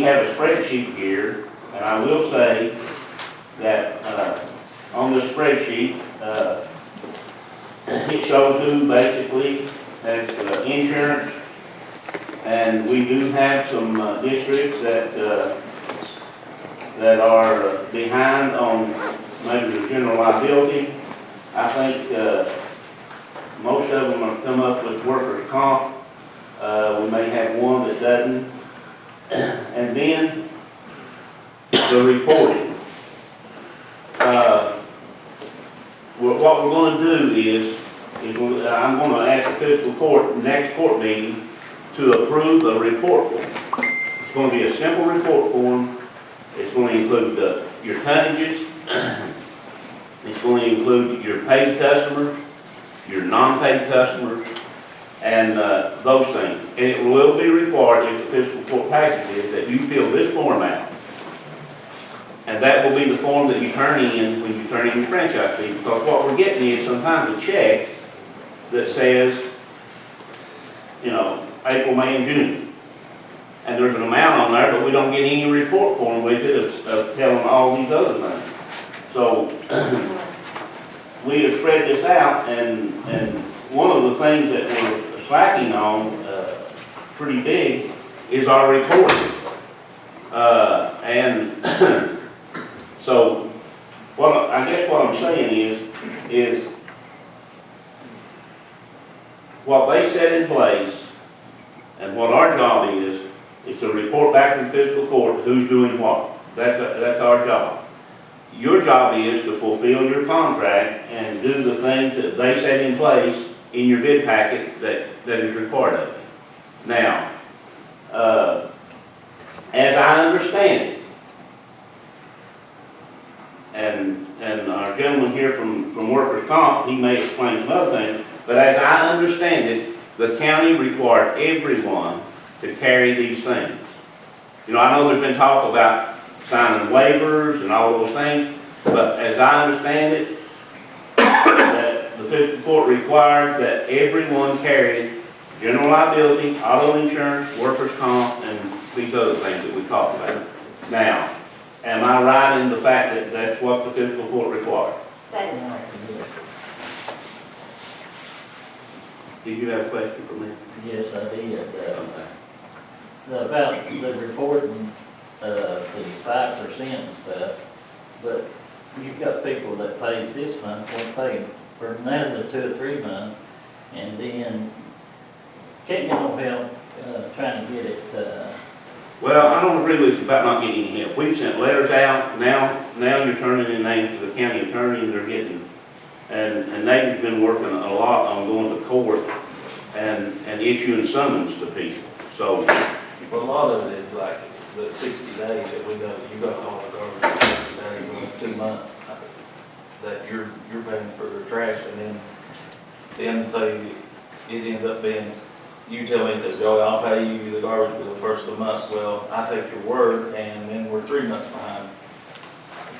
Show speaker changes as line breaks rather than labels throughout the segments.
have a spreadsheet here, and I will say that, on this spreadsheet, it shows who basically has insurance, and we do have some districts that are behind on maybe the general liability. I think most of them have come up with workers' comp. We may have one that doesn't. And then the reporting. What we're going to do is I'm going to ask the fiscal court next court meeting to approve a report form. It's going to be a simple report form. It's going to include your tonnages. It's going to include your paid customers, your non-paid customers, and those things. And it will be required, if the fiscal court passes it, that you fill this form out. And that will be the form that you turn in when you turn in your franchise fee. Because what we're getting is sometimes a check that says, you know, April, May, and June. And there's an amount on there, but we don't get any report form with it of telling all these other things. So we have spread this out, and one of the things that we're slacking on pretty big is our reporting. And so I guess what I'm saying is what they set in place and what our job is to report back to the fiscal court who's doing what. That's our job. Your job is to fulfill your contract and do the things that they set in place in your bid packet that is required of you. Now, as I understand it, and our gentleman here from Workers' Comp, he may explain some other things, but as I understand it, the county required everyone to carry these things. You know, I know there's been talk about signing waivers and all those things, but as I understand it, that the fiscal court required that everyone carry general liability, auto insurance, workers' comp, and these other things that we talked about. Now, am I right in the fact that that's what the fiscal court required?
That's right.
Did you have a question for me?
Yes, I did. About the reporting, the 5% and stuff, but you've got people that pays this month, won't pay for another 2 or 3 months, and then can't get no help trying to get it.
Well, I don't agree with you about not getting any help. We've sent letters out. Now you're turning in names to the county attorney, and they're getting, and they've been working a lot on going to court and issuing summons to people. So,
well, a lot of it is like the 60 days that you got to haul the garbage, 60 days, and it's 2 months that you're paying for the trash, and then say it ends up being, you tell me, says, Joey, I'll pay you the garbage bill the first of the month. Well, I take your word, and then we're 3 months behind.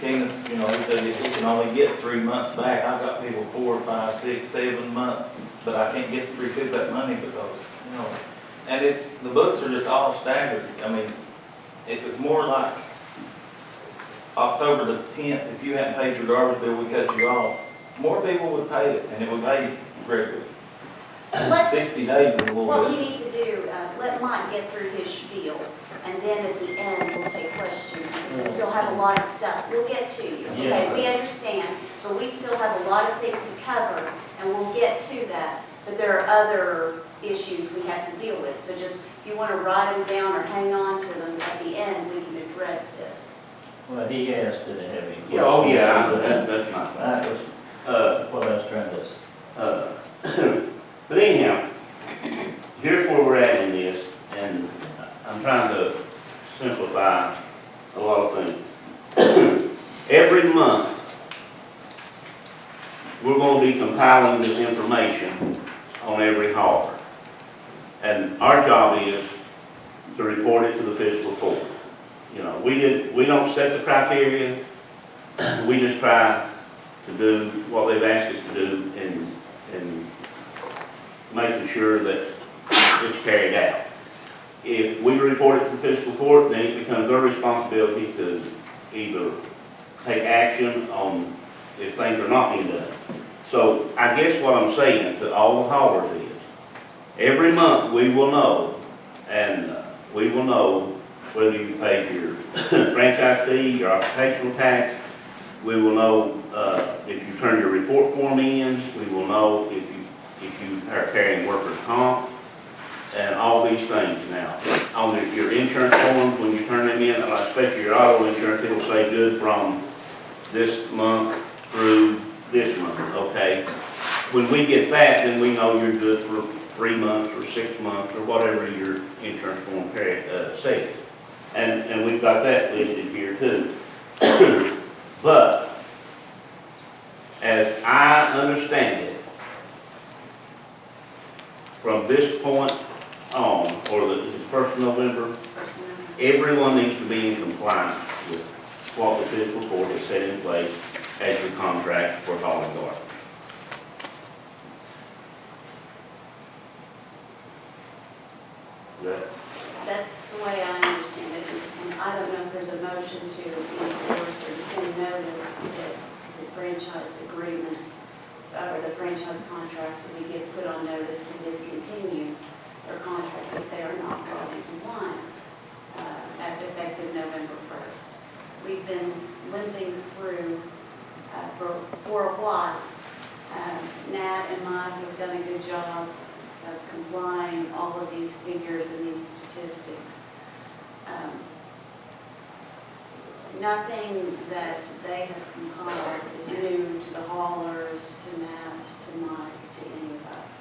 Keenest, you know, he said if we can only get 3 months back, I've got people 4, 5, 6, 7 months, but I can't get to recoup that money because, you know, and the books are just all staggered. I mean, if it's more like October the 10th, if you hadn't paid your garbage bill, we cut you off, more people would pay it, and it would pay regularly. 60 days is a little
What
bit.
you need to do, let Mike get through his spiel, and then at the end, we'll take questions, because we still have a lot of stuff. We'll get to you, okay? We understand, but we still have a lot of things to cover, and we'll get to that. But there are other issues we have to deal with, so just, if you want to write them down or hang on to them, at the end, we can address this.
Well, he asked it to have any questions.
yeah, oh yeah, that's my point.
That was what I was trying to.
But anyhow, here's where we're at in this, and I'm trying to simplify a lot of things. Every month, we're going to be compiling this information on every hauler. And our job is to report it to the fiscal court. You know, we don't set the criteria, we just try to do what they've asked us to do and making sure that it's carried out. if we report it to fiscal court, then it becomes their responsibility to either take action on if things are not being done. So I guess what I'm saying to all the haulers is, every month we will know, and we will know whether you paid your franchise fee, your occupational tax. We will know if you turn your report form in. We will know if you are carrying workers' comp, and all these things now. On your insurance forms, when you turn them in, especially your auto insurance, it'll say good from this month through this month, okay? When we get that, then we know you're good for 3 months or 6 months or whatever your insurance form says. And we've got that listed here too. But, as I understand it, from this point on, or the 1st of November, everyone needs to be in compliance with what the fiscal court has set in place as your contract for hauling garbage.
That's the way I understand it, and I don't know if there's a motion to enforce or to send notice that the franchise agreements, or the franchise contracts that we get put on notice to discontinue their contract if they are not brought in compliance, effective November 1st. We've been limping through for a while. Nat and Mike have done a good job of complying all of these figures and these statistics. Nothing that they have compiled is new to the haulers, to Nat, to Mike, to any of us.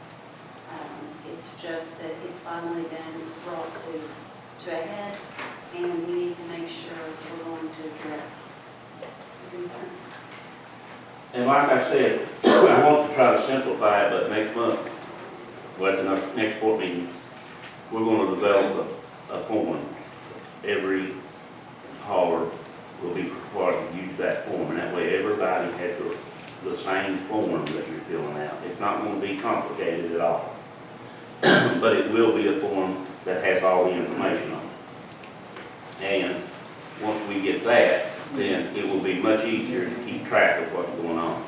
It's just that it's finally been brought to a head, and we need to make sure we're going to address the concerns.
And like I said, I want to try to simplify it, but next month, well, at the next court meeting, we're going to develop a form. Every hauler will be required to use that form, and that way everybody has the same form that you're filling out. It's not going to be complicated at all. But it will be a form that has all the information on it. And once we get that, then it will be much easier to keep track of what's going on.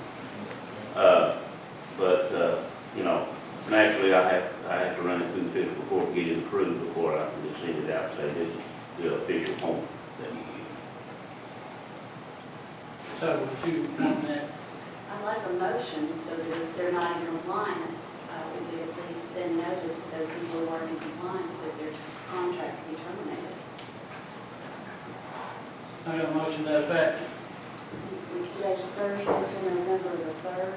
You know, naturally I have to run it through the fiscal court, get it approved before I can just send it out and say this is the official form that you use.
So would you want that?
I'd like a motion so that if they're not in compliance, we would at least send notice to those people who aren't in compliance that their contract be terminated.
I got a motion to that effect.
Today's Thursday to November the 3rd.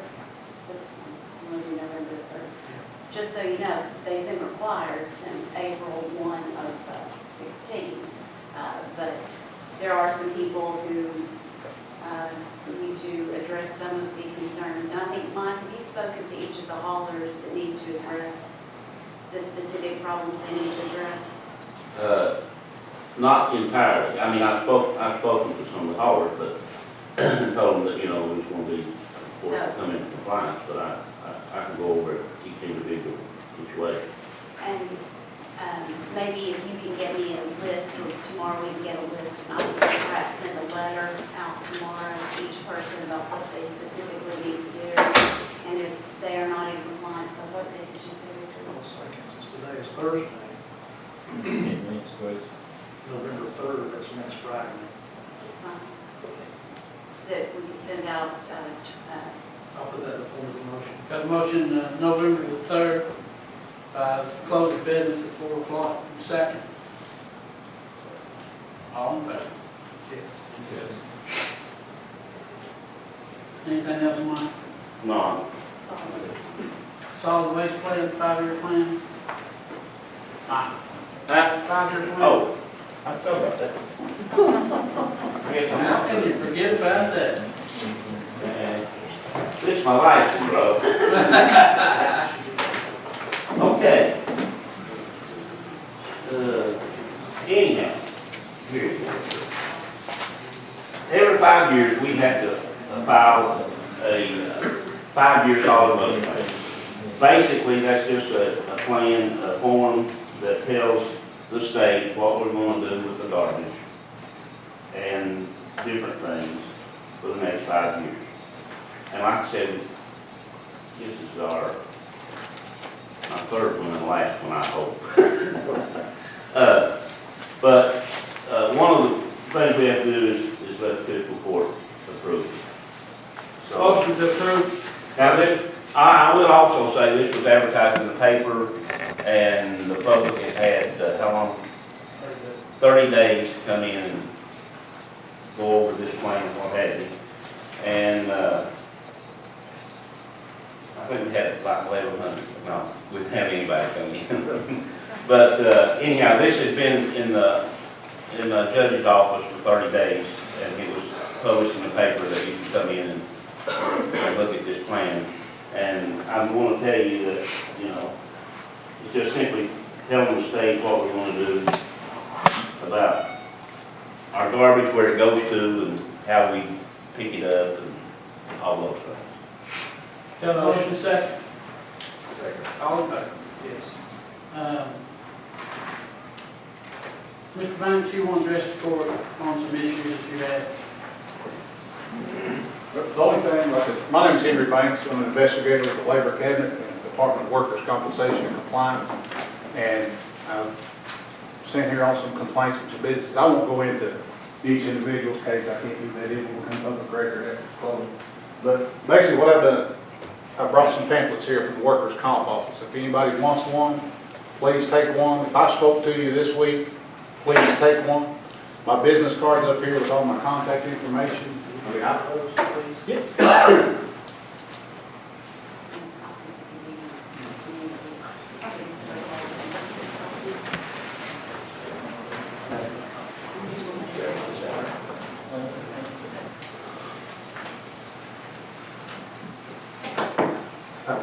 This one will be November the 3rd. Just so you know, they've been required since April 1 of 16. But there are some people who need to address some of the concerns. And I think, Mike, have you spoken to each of the haulers that need to address the specific problems they need to address?
Not entirely. I mean, I've spoken to some of the haulers, but told them that, you know, we was going to be forced to come into compliance, but I can go over each individual situation.
And maybe if you can get me a list, or tomorrow we can get a list, and I can perhaps send a letter out tomorrow to each person about what they specifically need to do. And if they are not in compliance, then what day did you say, Richard?
Second, since today is Thursday, November 3rd, that's next Friday.
It's fine. That we can send out,
I'll put that in the form of a motion.
Got a motion, November the 3rd, close of business at 4 o'clock. Second. All in favor?
Yes.
Anything else, Mike?
No,
Solid waste plan, 5-year plan? Mike?
Huh?
5-year plan?
Oh, I thought about that.
How can you forget about that?
This is my life, bro. Okay. Anyhow, here. Every 5 years, we have to file a 5-year solid waste plan. Basically, that's just a plan, a form that tells the state what we're going to do with the garbage and different things for the next 5 years. And like I said, this is our third one and last one, I hope. But one of the things we have to do is let the fiscal court approve it. So,
Motion to approve.
now this, I will also say this was advertised in the paper and the public has had, how long? 30 days to come in and go over this plan and what have you. And, I think we had like 1,100, no, we didn't have anybody come in. But anyhow, this has been in the judge's office for 30 days, and it was published in the paper that you can come in and look at this plan. And I'm going to tell you that, you know, it's just simply telling the state what we're going to do about our garbage, where it goes to, and how we pick it up, and all those things.
Got a motion second?
Second.
All in favor? Yes. Mr. Banks, you want to address the court on some issues that you had?
The only thing, like I said, my name is Henry Banks. I'm an investigator with the Labor Cabinet and Department of Workers' Compensation and Compliance. And I'm sent here on some complaints of some businesses. I won't go into each individual's case. I can't do that. It will become public record after it's closed. But basically what I've done, I brought some pamphlets here from the Workers' Comp Office. If anybody wants one, please take one. If I spoke to you this week, please take one. My business card's up here with all my contact information. I mean, please. Yeah.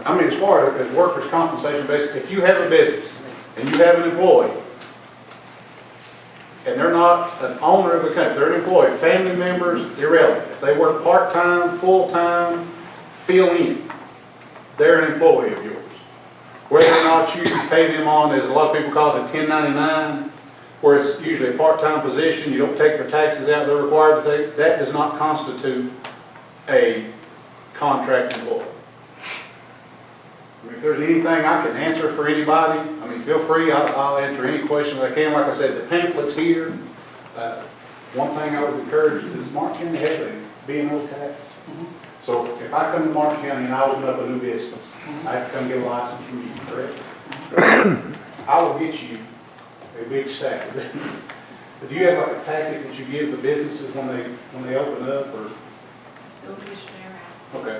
I mean, as far as workers' compensation, basically, if you have a business and you have an employee, and they're not an owner of the company, if they're an employee, family members, irrelevant. If they work part-time, full-time, fill in, they're an employee of yours. Whether or not you pay them on, as a lot of people call it a 1099, where it's usually a part-time position, you don't take their taxes out they're required to take, that does not constitute a contract employee. I mean, if there's anything I can answer for anybody, I mean, feel free, I'll answer any questions I can. Like I said, the pamplet's here. One thing I would encourage is Martin County have a B&O tax. So if I come to Martin County and I open up a new business, I have to come get a license from you, correct? I will get you a big stack of it. But do you have like a packet that you give the businesses when they open up, or? Okay.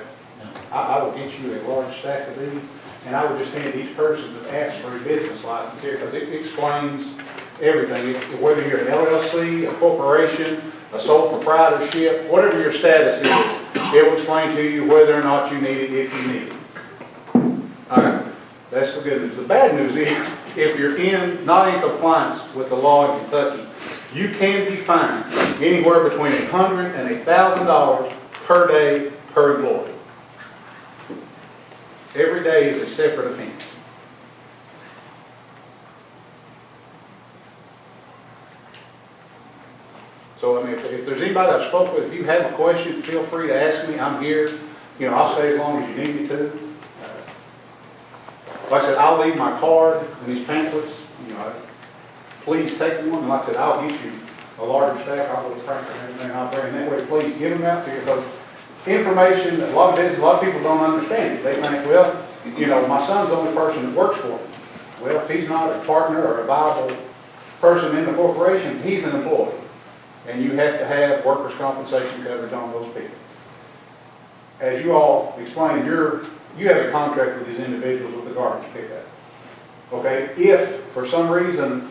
I will get you a large stack of these, and I will just hand each person that asks for a business license here, because it explains everything. Whether you're an LLC, a corporation, a sole proprietorship, whatever your status is, it will explain to you whether or not you need it, if you need it. All right, that's the good news. The bad news is, if you're not in compliance with the law in Kentucky, you can be fined anywhere between $100 and $1,000 per day per employee. Every day is a separate offense. So, I mean, if there's anybody I've spoke with, if you have a question, feel free to ask me. I'm here. You know, I'll stay as long as you need me to. Like I said, I'll leave my card and these pamphlets. You know, please take one. And like I said, I'll get you a larger stack. I'll go to Franklin and everything I'll bring. That way, please get them out to you, because information that a lot of people don't understand it. They think, well, you know, my son's the only person that works for me. Well, if he's not a partner or a viable person in the corporation, he's an employee. And you have to have workers' compensation coverage on those people. As you all explained, you have a contract with these individuals with the garbage pickup. Okay? If, for some reason,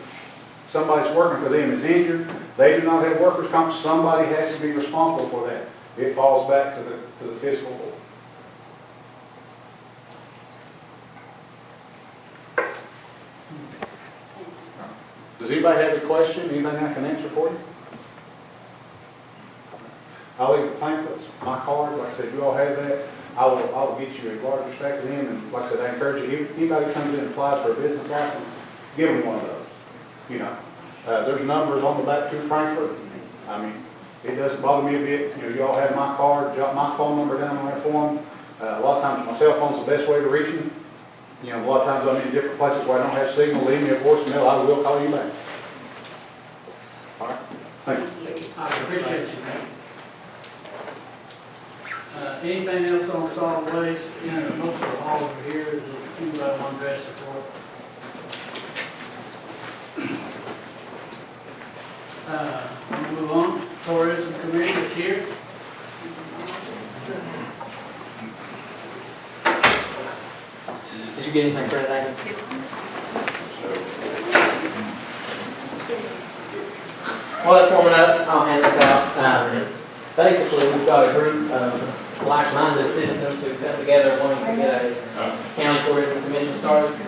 somebody's working for them is injured, they do not have workers' comp, somebody has to be responsible for that. It falls back to the fiscal court. Does anybody have a question? Anything I can answer for you? I'll leave the pamphlets, my card, like I said, you all have that. I will get you a larger stack of them, and like I said, I encourage you, anybody that comes in and applies for a business license, give them one of those. you know. There's numbers on the back to Frankfurt. I mean, it doesn't bother me a bit, you know, y'all have my card, jot my phone number down on that form. A lot of times my cell phone's the best way to reach me. You know, a lot of times I'm in different places where I don't have signal, leave me a voicemail, I will call you back. All right, thank you.
I appreciate you, man. Anything else on solid waste? You know, most of the halls are here, there's a few of them on dress report. We'll move on. Tourism Committee is here.
Did you get anything for today? Well, it's warming up. I'll hand this out. Basically, we've got a group of like-minded citizens who come together wanting to get a county tourism commission started.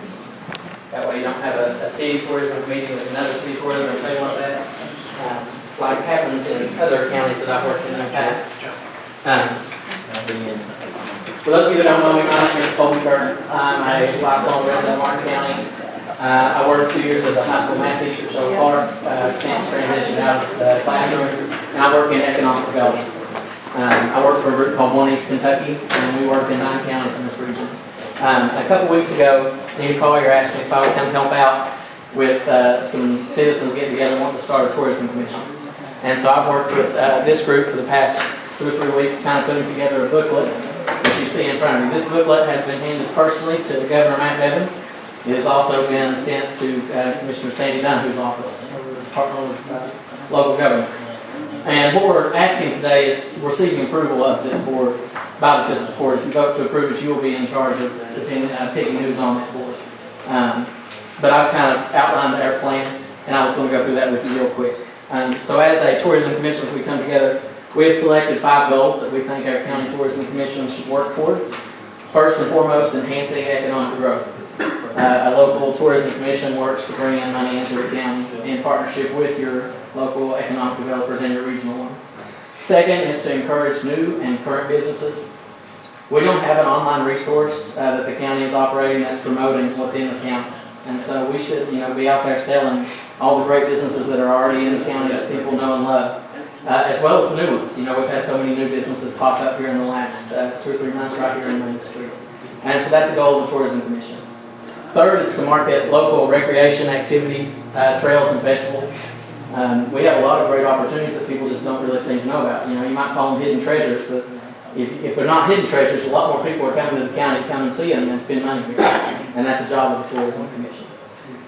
That way you don't have a city tourism meeting with another city tourism or anything like that. It's like it happens in other counties that I've worked in the past. For those of you that don't know me, my name is Colby Burton. I'm a lifelong resident of Martin County. I worked 2 years as a high school math teacher at Show Park, since transitioned out of the classroom, and I work in economic development. I work for a group called One East Kentucky, and we work in 9 counties in this region. A couple weeks ago, Dean Collier asked me if I would come help out with some citizens getting together wanting to start a tourism commission. And so I've worked with this group for the past 2 or 3 weeks, kind of putting together a booklet that you see in front of me. This booklet has been handed personally to Governor Matt Bevin. It has also been sent to Commissioner Sandy Dunn, who's office, over the Department of Local Government. And what we're asking today is we're seeking approval of this board by the Fiscal Court. If you vote to approve it, you will be in charge of picking who's on that board. But I've kind of outlined our plan, and I was going to go through that with you real quick. So as a tourism commission, as we come together, we have selected 5 goals that we think our county tourism commission should work towards. First and foremost, enhancing economic growth. A local tourism commission works to bring in money into the county in partnership with your local economic developers and your regional ones. Second is to encourage new and current businesses. We don't have an online resource that the county is operating that's promoting what's in the county. And so we should, be out there selling all the great businesses that are already in the county that people know and love, as well as the new ones. We've had so many new businesses pop up here in the last 2 or 3 months right here in Main Street. And so that's the goal of the Tourism Commission. Third is to market local recreation activities, trails and festivals. We have a lot of great opportunities that people just don't really seem to know about. You might call them hidden treasures, but if they're not hidden treasures, a lot more people are coming to the county to come and see them and spend money here. And that's the job of the Tourism Commission.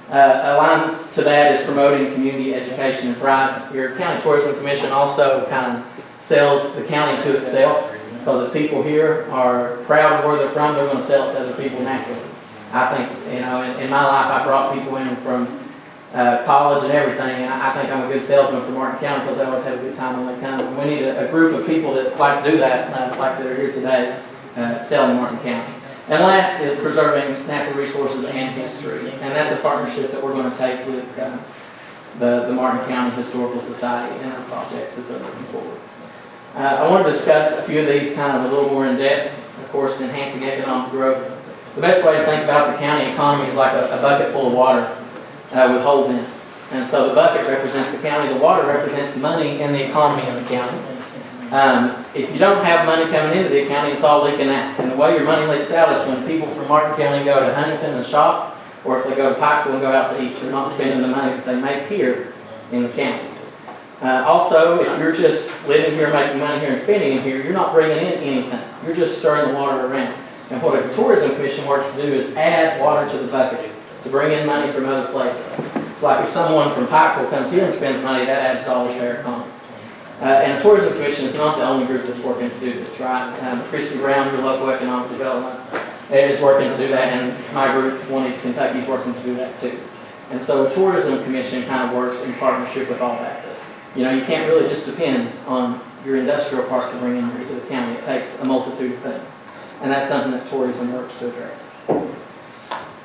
Aligned to that is promoting community education and pride. Your county tourism commission also kind of sells the county to itself, because if people here are proud of where they're from, they're going to sell it to other people naturally. I think, in my life, I brought people in from college and everything, and I think I'm a good salesman for Martin County because I always have a good time when they come. And we need a group of people that like to do that, like that are here today, selling Martin County. And last is preserving natural resources and history, and that's a partnership that we're going to take with the Martin County Historical Society and our projects as they're looking forward. I want to discuss a few of these kind of a little more in depth. Of course, enhancing economic growth. The best way to think about the county economy is like a bucket full of water with holes in it. And so the bucket represents the county, the water represents money in the economy of the county. If you don't have money coming into the county, it's all leaking out. And the way your money leaks out is when people from Martin County go to Huntington and shop, or if they go to Pikeville and go out to eat. They're not spending the money that they make here in the county. Also, if you're just living here, making money here and spending it here, you're not bringing in anything. You're just stirring the water around. And what a tourism commission works to do is add water to the bucket to bring in money from other places. It's like if someone from Pikeville comes here and spends money, that adds dollars to our economy. And a tourism commission is not the only group that's working to do this, right? Christy Brown, your local economic development, is working to do that, and my group, One East Kentucky, is working to do that too. And so a tourism commission kind of works in partnership with all that. You can't really just depend on your industrial park to bring in here to the county. It takes a multitude of things. And that's something that tourism works to address.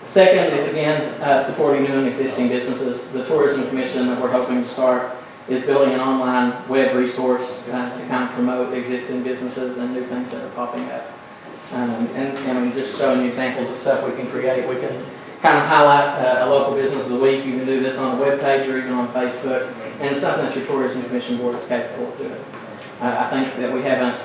Second is, again, supporting new and existing businesses. The Tourism Commission that we're hoping to start is building an online web resource to kind of promote existing businesses and new things that are popping up. And just showing you examples of stuff we can create. We can kind of highlight a local business of the week. You can do this on the webpage or even on Facebook, and it's something that your Tourism Commission Board is capable of doing. I think that we haven't,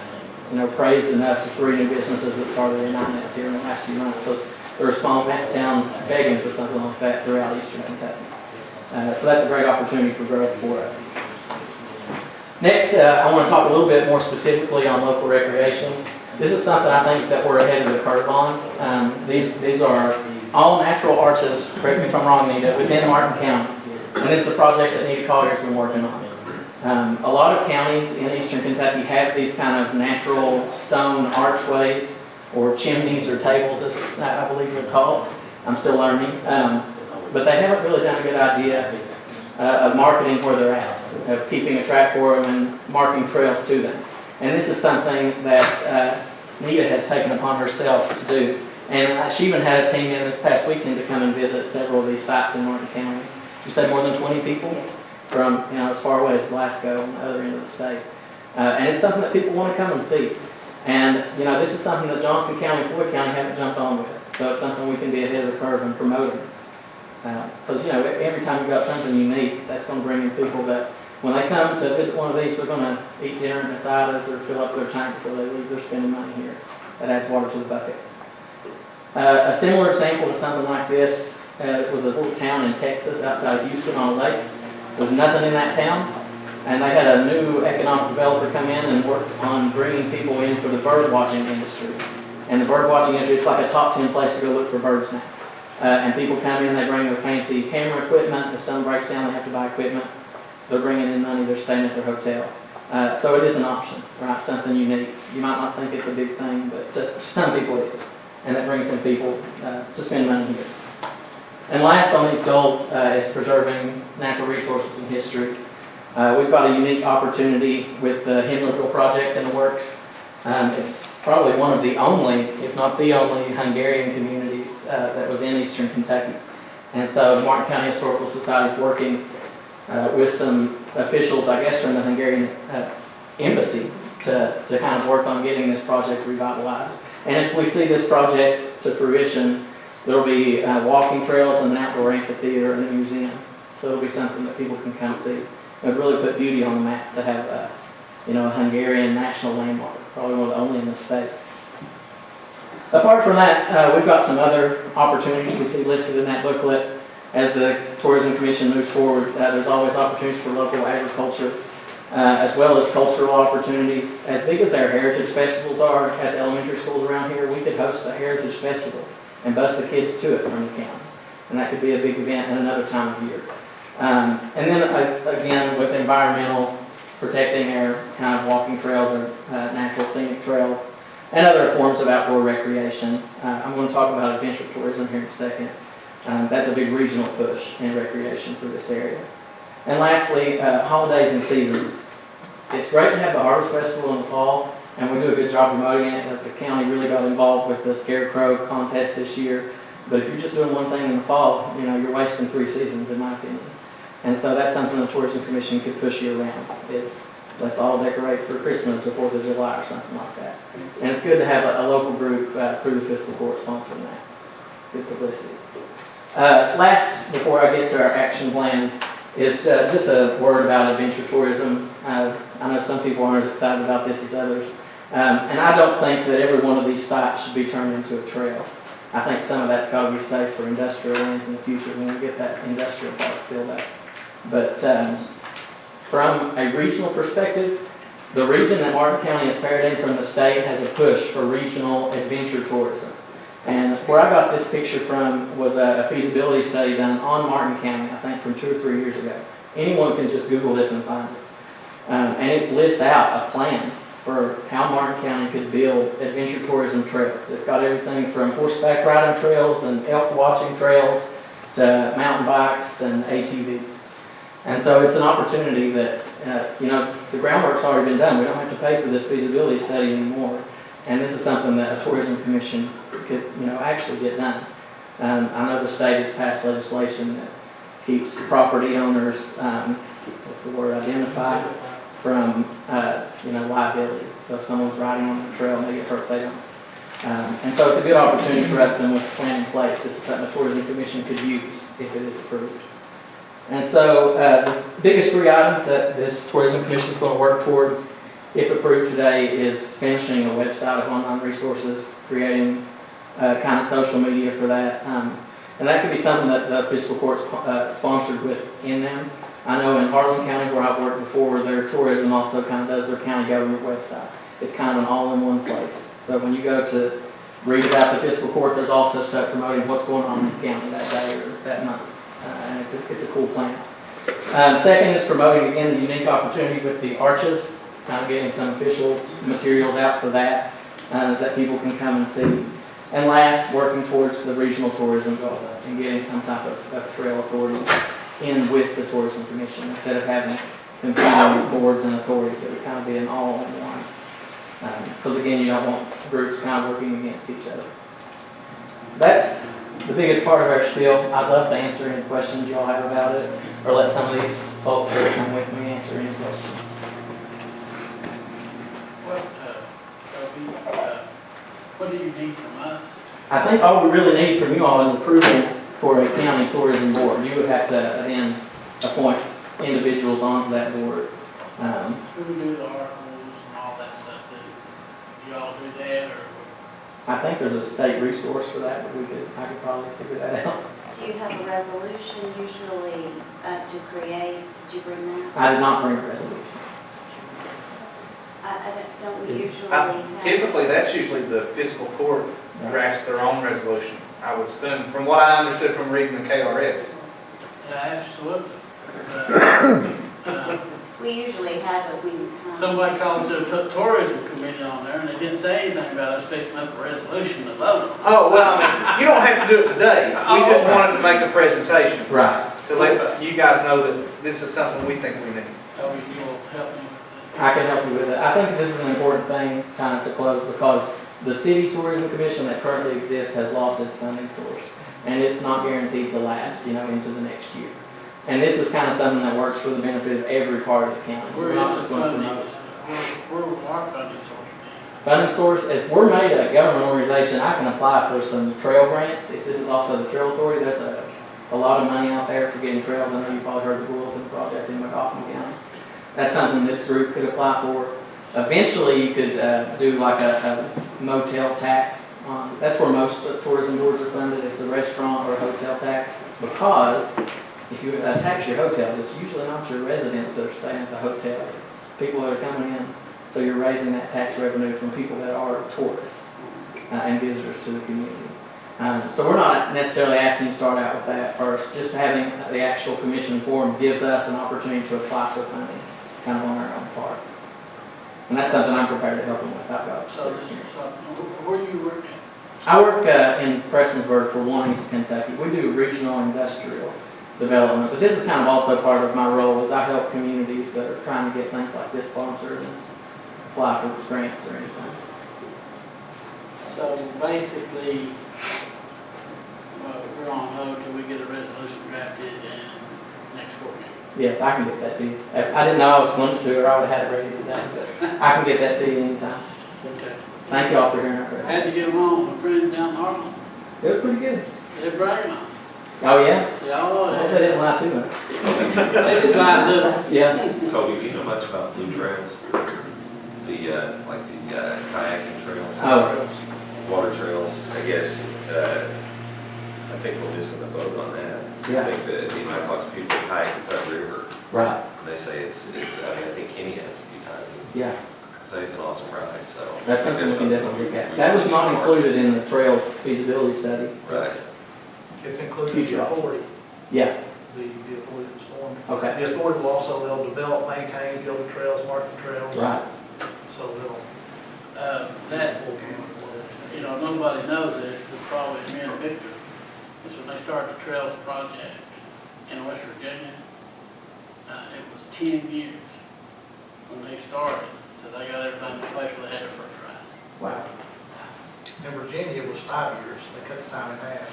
praised enough the 3 new businesses that started in Inez here in the last few months, because there are small towns begging for something like that throughout eastern Kentucky. So that's a great opportunity for growth for us. Next, I want to talk a little bit more specifically on local recreation. This is something I think that we're ahead of the curve on. These are all natural arches, correct me if I'm wrong, Nita, within Martin County. And this is the project that Nita Collier's been working on. A lot of counties in eastern Kentucky have these kind of natural stone archways or chimneys or tables, as I believe they're called. I'm still learning. But they haven't really done a good idea of marketing where they're at, of keeping a track for them and marking trails to them. And this is something that Nita has taken upon herself to do. And she even had a team in this past weekend to come and visit several of these sites in Martin County. You said more than 20 people from as far away as Glasgow on the other end of the state. And it's something that people want to come and see. And this is something that Johnson County and Floyd County haven't jumped on with. So it's something we can be ahead of the curve in promoting. Because every time you've got something unique, that's going to bring in people that when they come to visit one of these, they're going to eat dinner and cider or fill up their tank before they leave. They're spending money here. That adds water to the bucket. A similar example to something like this was a little town in Texas outside of Houston on a lake. There was nothing in that town, and they had a new economic developer come in and work on bringing people in for the bird watching industry. And the bird watching industry is like a top 10 place to go look for birds now. And people come in, they bring their fancy camera equipment. If something breaks down, they have to buy equipment. They're bringing in money, they're staying at their hotel. So it is an option, right? Something unique. You might not think it's a big thing, but just for some people it is. And that brings in people to spend money here. And last on these goals is preserving natural resources and history. We've got a unique opportunity with the Himmelville project in the works. It's probably one of the only, if not the only, Hungarian communities that was in eastern Kentucky. And so the Martin County Historical Society is working with some officials, I guess, from the Hungarian embassy to kind of work on getting this project revitalized. And if we see this project to fruition, there'll be walking trails and an outdoor amphitheater and a museum. So it'll be something that people can come see. It would really put beauty on the map to have a Hungarian national landmark, probably one of the only in the state. Apart from that, we've got some other opportunities we see listed in that booklet. As the Tourism Commission moves forward, there's always opportunities for local agriculture, as well as cultural opportunities. As big as our heritage festivals are at the elementary schools around here, we could host a heritage festival and bus the kids to it from the county. And that could be a big event at another time of year. And then again, with environmental, protecting our kind of walking trails or natural scenic trails, and other forms of outdoor recreation. I'm going to talk about adventure tourism here in a second. That's a big regional push in recreation for this area. And lastly, holidays and seasons. It's great to have the Harvest Festival in the fall, and we do a good job promoting it. The county really got involved with the Scarecrow contest this year. But if you're just doing one thing in the fall, you're wasting 3 seasons, in my opinion. And so that's something the Tourism Commission could push you around, is let's all decorate for Christmas or 4th of July or something like that. And it's good to have a local group through the Fiscal Court sponsoring that. Good publicity. Last, before I get to our action plan, is just a word about adventure tourism. I know some people aren't as excited about this as others. And I don't think that every one of these sites should be turned into a trail. I think some of that's got to be safe for industrial lands in the future when we get that industrial park filled up. But from a regional perspective, the region that Martin County is paired in from the state has a push for regional adventure tourism. And where I got this picture from was a feasibility study done on Martin County, I think from 2 or 3 years ago. Anyone can just Google this and find it. And it lists out a plan for how Martin County could build adventure tourism trails. It's got everything from horseback riding trails and elk watching trails to mountain bikes and ATVs. And so it's an opportunity that, the groundwork's already been done. We don't have to pay for this feasibility study anymore. And this is something that a tourism commission could, actually get done. I know the state has passed legislation that keeps property owners, identified from, liability. So if someone's riding on the trail and they get hurt, they don't And so it's a good opportunity for us, and with the plan in place, this is something the Tourism Commission could use if it is approved. And so the biggest three items that this Tourism Commission is going to work towards, if approved today, is finishing a website of online resources, creating kind of social media for that. And that could be something that the Fiscal Court's sponsored within them. I know in Harlan County, where I've worked before, their tourism also kind of does their county government website. It's kind of an all-in-one place. So when you go to read about the Fiscal Court, there's also stuff promoting what's going on in the county that day or that month. And it's a cool plan. Second is promoting, again, the unique opportunity with the arches, kind of getting some official materials out for that, that people can come and see. And last, working towards the regional tourism goal and getting some type of trail authority in with the Tourism Commission instead of having competing boards and authorities. It would kind of be an all-in-one. Because again, you don't want groups kind of working against each other. So that's the biggest part of our spiel. I'd love to answer any questions you all have about it, or let some of these folks that come with me answer any questions.
What do you need from us?
I think all we really need from you all is approval for a county tourism board. You would have to then appoint individuals onto that board.
Who do the articles and all that stuff? Do y'all do that, or?
I think there's a state resource for that, but I could probably figure that out.
Do you have a resolution usually to create? Did you bring that?
I did not bring a resolution.
Don't we usually have?
Typically, that's usually the fiscal court drafts their own resolution. I would assume, from what I understood from reading the KRS.
Yeah, absolutely.
We usually have it, we.
Somebody called and said, put tourism committee on there, and they didn't say anything about us fixing up a resolution to vote on.
Oh, well, I mean, you don't have to do it today. We just wanted to make a presentation
Right.
to let you guys know that this is something we think we need.
So you will help me with that.
I can help you with it. I think this is an important thing kind of to close because the city tourism commission that currently exists has lost its funding source. And it's not guaranteed to last, into the next year. And this is kind of something that works for the benefit of every part of the county.
Where
We're
is
not
the
just going to
funding?
promote.
Where will our funding source be?
Funding source, if we're made a government organization, I can apply for some trail grants. If this is also the trail authority, there's a lot of money out there for getting trails. I know you've probably heard the Bulletin Project in McGoffin County. That's something this group could apply for. Eventually, you could do like a motel tax. That's where most tourism boards are funded. It's a restaurant or a hotel tax because if you tax your hotel, it's usually not your residents that are staying at the hotel. It's people that are coming in. So you're raising that tax revenue from people that are tourists and visitors to the community. So we're not necessarily asking you to start out with that first. Just having the actual commission form gives us an opportunity to apply for funding kind of on our own part. And that's something I'm prepared to help them with. I've got
So this is something, where do you work at?
I work in Prestonsburg for One East Kentucky. We do regional industrial development, but this is kind of also part of my role is I help communities that are trying to get things like this sponsored and apply for grants or anything.
So basically, we're on hold till we get a resolution drafted and next court meeting.
Yes, I can get that to you. I didn't know I was going to, or I would have had it ready today, but I can get that to you anytime.
Okay.
Thank you all for hearing our question.
How'd you get along with my friends down in Harlem?
It was pretty good.
They're bragging on us.
Oh, yeah?
Yeah,
I hope they didn't lie too much.
they just lied to us.
Yeah.
Kobe, do you know much about blue trails? Like the kayaking trails?
Oh.
Water trails, I guess. I think we're missing the boat on that.
Yeah.
I think that, I talk to people who kayak the Tug River,
Right.
and they say it's, I think Kenny has a few times.
Yeah.
Say it's an awesome ride, so.
That's something we can definitely look at. That was not included in the trails feasibility study.
Right.
It's included in the authority,
Yeah.
the authority was formed.
Okay.
The authority will also, they'll develop, maintain, build the trails, mark the trails.
Right.
So they'll.
That,
full gamut of what
nobody knows this, but probably me and Victor, is when they started the Trails Project in West Virginia, it was 10 years when they started, so they got everything in place where they had their first ride.
Wow.
In Virginia, it was 5 years, they cut the time in half.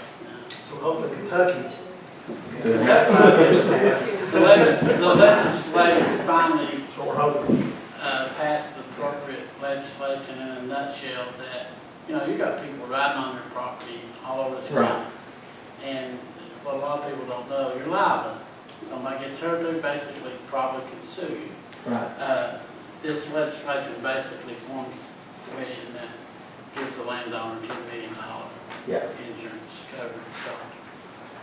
So hopefully Kentucky.
Two and a
half.
The legislature finally
So we're hoping.
passed the appropriate legislation in a nutshell that you know, you got people riding on their property all over the
Right.
county. And what a lot of people don't know, you're liable. Somebody gets hurt, they basically probably could sue you.
Right.
This legislation basically forms a commission that gives the landowner $2 million
Yeah.
insurance coverage. So,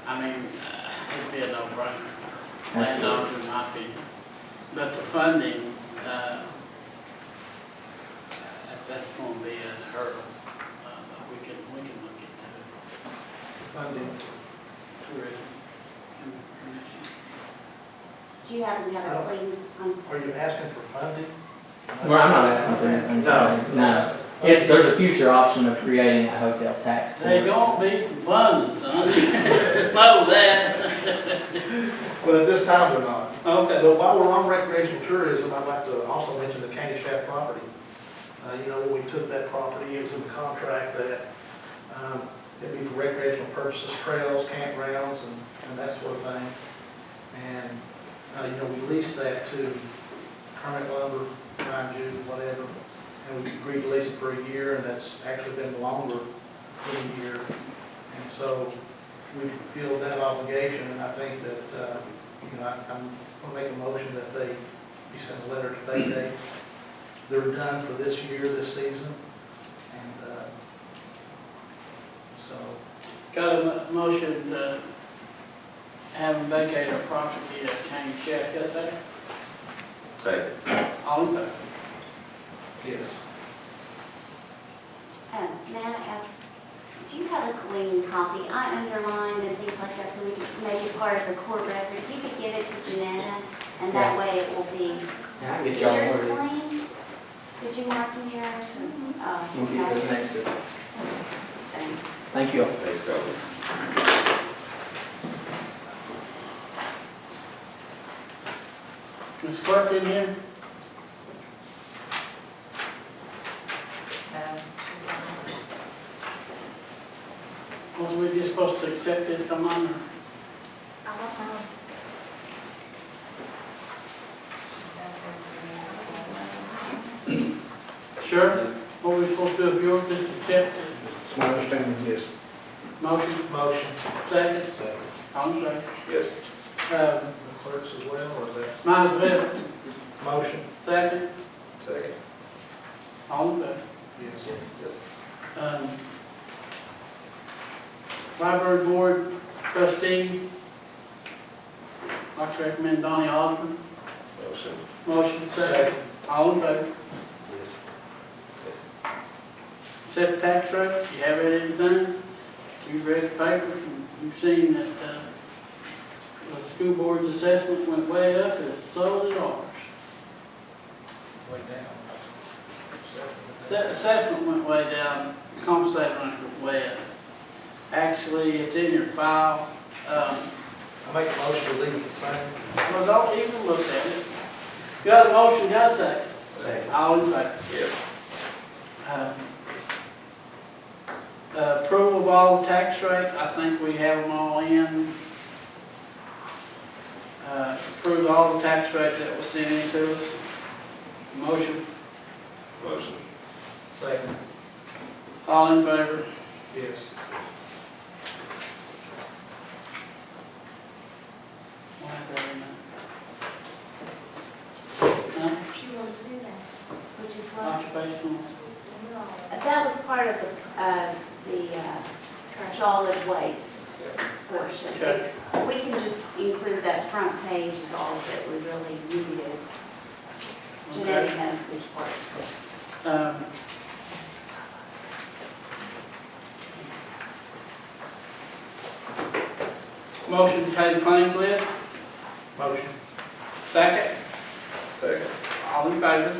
I mean, it'd be a no-brainer.
Absolutely.
Landowner, in my opinion. But the funding, that's going to be a hurdle. But we can look into it.
Funding.
Tourism commission.
Do you happen to have a clean, I'm
Are
sorry.
you asking for funding?
Well, I'm not asking for anything.
No.
No. There's a future option of creating a hotel tax.
They gonna be some funding, son. Know that.
Well, at this time, they're not.
Okay.
But while we're on recreational tourism, I'd like to also mention the Candy Shack property. You know, when we took that property, it was in the contract that it'd be for recreational purposes, trails, campgrounds, and that sort of thing. And, you know, we leased that to Kermit Lumber, Ryan Jude, whatever. And we agreed to lease it for a year, and that's actually been longer than a year. And so we fulfilled that obligation, and I think that, you know, I'm going to make a motion that they be sent a letter to vacate. They're done for this year, this season, and so.
Got a motion to have them vacate our property at County Check, yes, sir?
Second.
All in favor?
Yes.
May I ask, do you have a clean copy? I underlined and things like that, so we can make it part of the court record. You could give it to Janetta, and that way it will be.
Yeah, I can
Is
get y'all
yours
more.
clean? Did you mark in yours? Oh,
We'll keep
okay.
this next to it.
Thanks.
Thank you.
Thanks, Colin.
Ms. Clerk in here? Was we just supposed to accept this, come on? or- Sure? What we supposed to do if you're just accept it?
It's my understanding, yes.
Motion,
Motion.
second,
Second.
all in favor?
Yes.
The clerks as well, or is that?
Might as well,
Motion.
second,
Second.
all in favor?
Yes.
Library Board trustee, I'd like to recommend Donnie Osborne.
Motion.
Motion, second, all in favor? Set the tax rate, you have it done. You've read the papers, and you've seen that the school board's assessment went way up, and so did ours.
Way down.
The assessment went way down, compensated went way up. Actually, it's in your file.
I make a motion to leave it the same.
Well, don't even look at it. Got a motion, got a second.
Second.
All in favor?
Yes.
Approval of all the tax rates, I think we have them all in. Approve all the tax rate that was sent in to us. Motion,
Motion.
Second.
all in favor?
Yes.
We'll have that in there. Huh?
You want to do that, which is what,
Occupational,
that was part of the solid waste portion.
Okay.
We can just include that front page is all that we really needed. Janetta
okay.
knows which parts.
Motion to pay the claim list,
Motion.
second,
Second.
all in favor?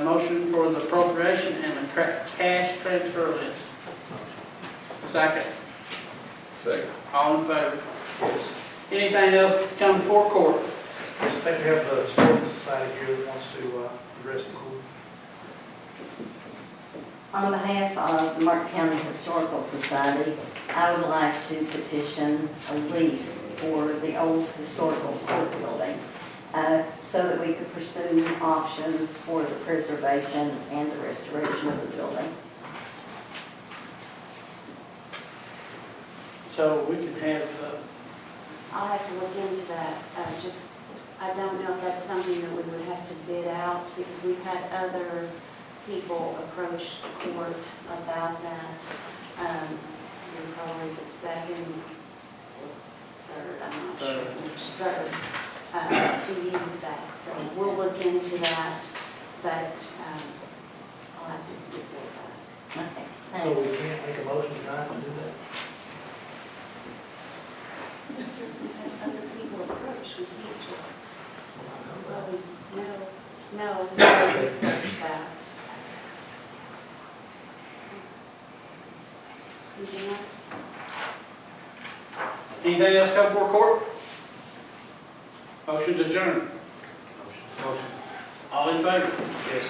Motion for the appropriation and the cash transfer list, second,
Second.
all in favor? Anything else to come before court?
I think we have the Historical Society here that wants to address the court.
On behalf of the Martin County Historical Society, I would like to petition a lease for the old historical court building so that we could pursue options for the preservation and the restoration of the building.
So we can have,
I'll have to look into that, I don't know if that's something that we would have to bid out, because we've had other people approach the court about that. You're probably the second or third, I'm not sure which third, to use that. So we'll look into that, but I'll have to report that.
Okay,
So we
thanks.
can't make a motion tonight to do that?
We've had other people approach, we can't just, well, no, we'll research that. Anything else?
anything else come before court? Motion to adjourn.
Motion.
All in favor?
Yes.